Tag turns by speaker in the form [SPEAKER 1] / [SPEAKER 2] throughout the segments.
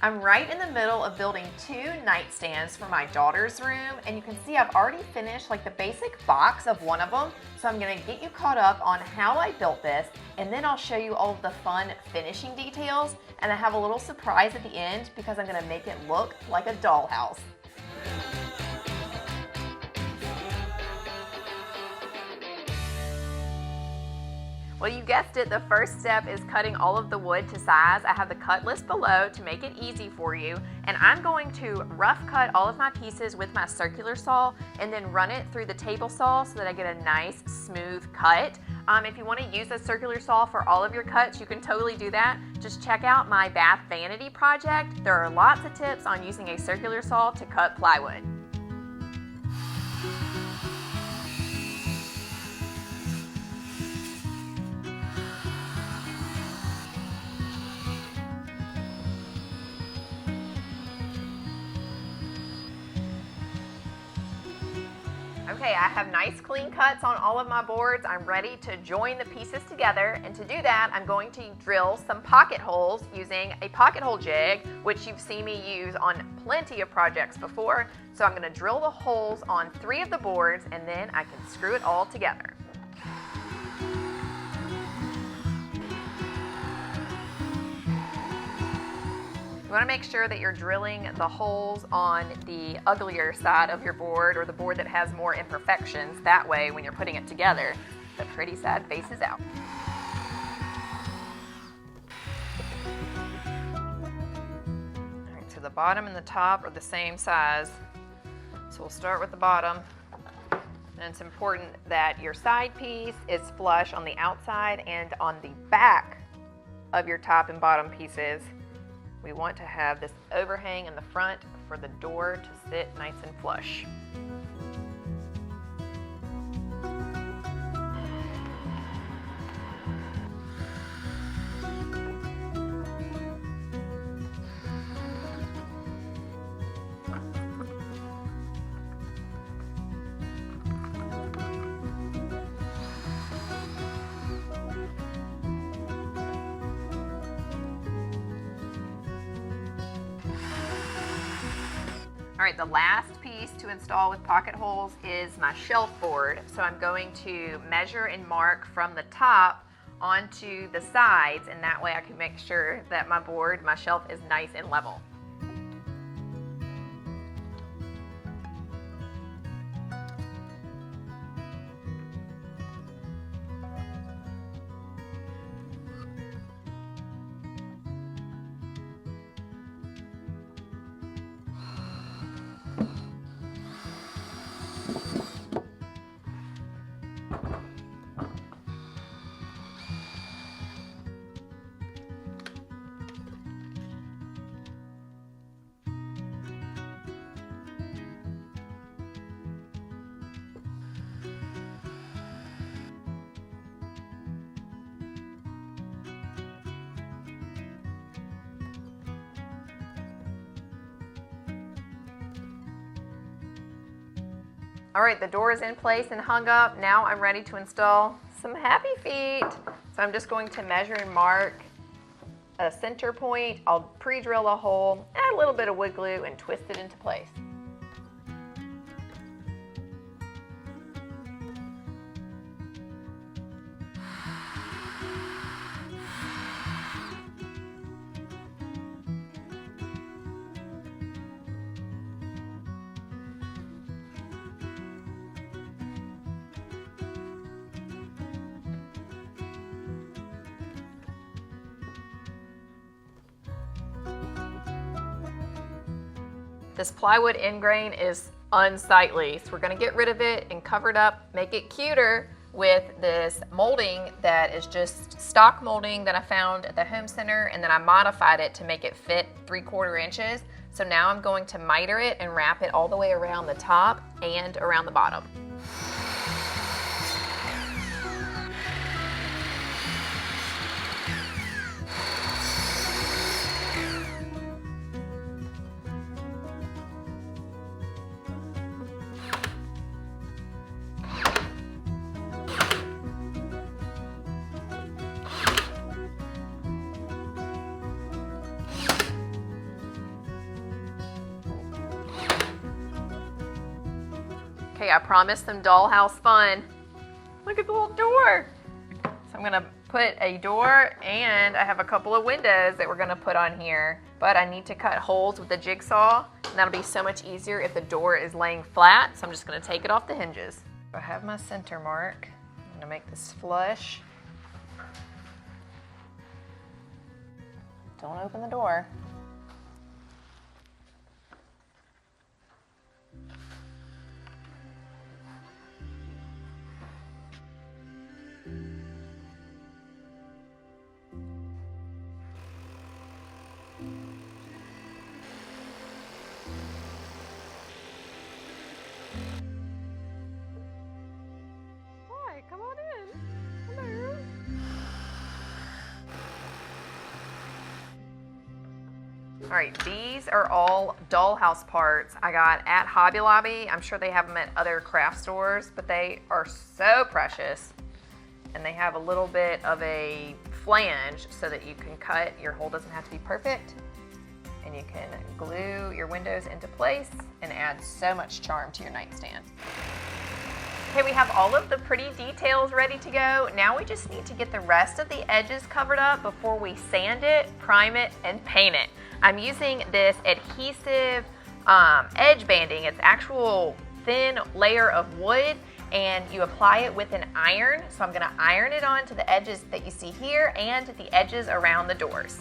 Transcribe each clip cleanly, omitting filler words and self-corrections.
[SPEAKER 1] I'm right in the middle of building 2 nightstands for my daughter's room, and you can see I've already finished like the basic box of one of them. So I'm gonna get you caught up on how I built this, and then I'll show you all of the fun finishing details, and I have a little surprise at the end because I'm gonna make it look like a dollhouse. Well, you guessed it, the first step is cutting all of the wood to size. I have the cut list below to make it easy for you. And I'm going to rough cut all of my pieces with my circular saw and then run it through the table saw so that I get a nice smooth cut. If you want to use a circular saw for all of your cuts, you can totally do that. Just check out my bath vanity project. There are lots of tips on using a circular saw to cut plywood. Okay, I have nice clean cuts on all of my boards. I'm ready to join the pieces together, and to do that, I'm going to drill some pocket holes using a pocket hole jig, which you've seen me use on plenty of projects before. So I'm going to drill the holes on 3 of the boards, and then I can screw it all together. You want to make sure that you're drilling the holes on the uglier side of your board, or the board that has more imperfections. That way, when you're putting it together, the pretty side faces out. All right, so the bottom and the top are the same size. So we'll start with the bottom. And it's important that your side piece is flush on the outside, and on the back of your top and bottom pieces, we want to have this overhang in the front for the door to sit nice and flush. All right, the last piece to install with pocket holes is my shelf board. So I'm going to measure and mark from the top onto the sides, and that way I can make sure that my board, my shelf, is nice and level. All right, the door is in place and hung up. Now I'm ready to install some happy feet. So I'm just going to measure and mark a center point. I'll pre-drill a hole, add a little bit of wood glue, and twist it into place. This plywood end grain is unsightly, so we're going to get rid of it and cover it up, make it cuter with this molding that is just stock molding that I found at the home center, and then I modified it to make it fit 3/4 inches. So now I'm going to miter it and wrap it all the way around the top and around the bottom. Okay, I promised them dollhouse fun. Look at the little door. So I'm gonna put a door, and I have a couple of windows that we're gonna put on here. But I need to cut holes with the jigsaw, and that'll be so much easier if the door is laying flat. So I'm just gonna take it off the hinges. I have my center mark. I'm gonna make this flush. Don't open the door. Come on in. Hello. All right, these are all dollhouse parts I got at Hobby Lobby. I'm sure they have them at other craft stores, but they are so precious. And they have a little bit of a flange so that you can cut. Your hole doesn't have to be perfect. And you can glue your windows into place and add so much charm to your nightstand. Okay, we have all of the pretty details ready to go. Now we just need to get the rest of the edges covered up before we sand it, prime it, and paint it. I'm using this adhesive edge banding. It's actual thin layer of wood, and you apply it with an iron. So I'm gonna iron it onto the edges that you see here and the edges around the doors.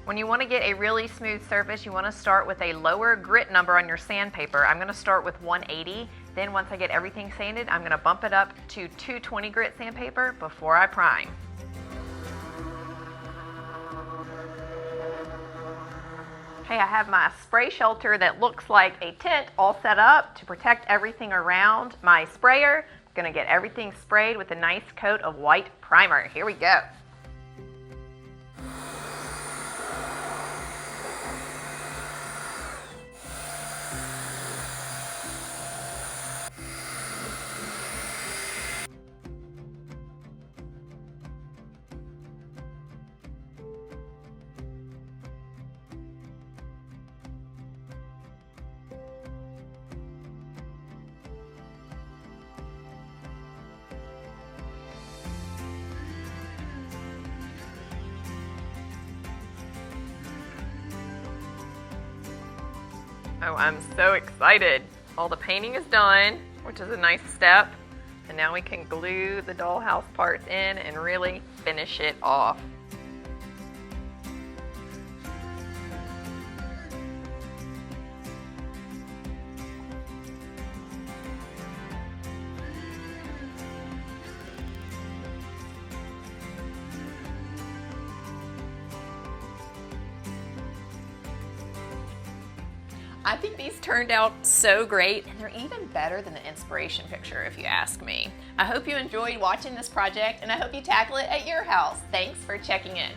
[SPEAKER 1] When you want to get a really smooth surface, you want to start with a lower grit number on your sandpaper. I'm going to start with 180. Then once I get everything sanded, I'm going to bump it up to 220 grit sandpaper before I prime. Okay, I have my spray shelter that looks like a tent all set up to protect everything around my sprayer. I'm going to get everything sprayed with a nice coat of white primer. Here we go. Oh, I'm so excited. All the painting is done, which is a nice step. And now we can glue the dollhouse parts in and really finish it off. I think these turned out so great, and they're even better than the inspiration picture if you ask me. I hope you enjoyed watching this project, and I hope you tackle it at your house. Thanks for checking in.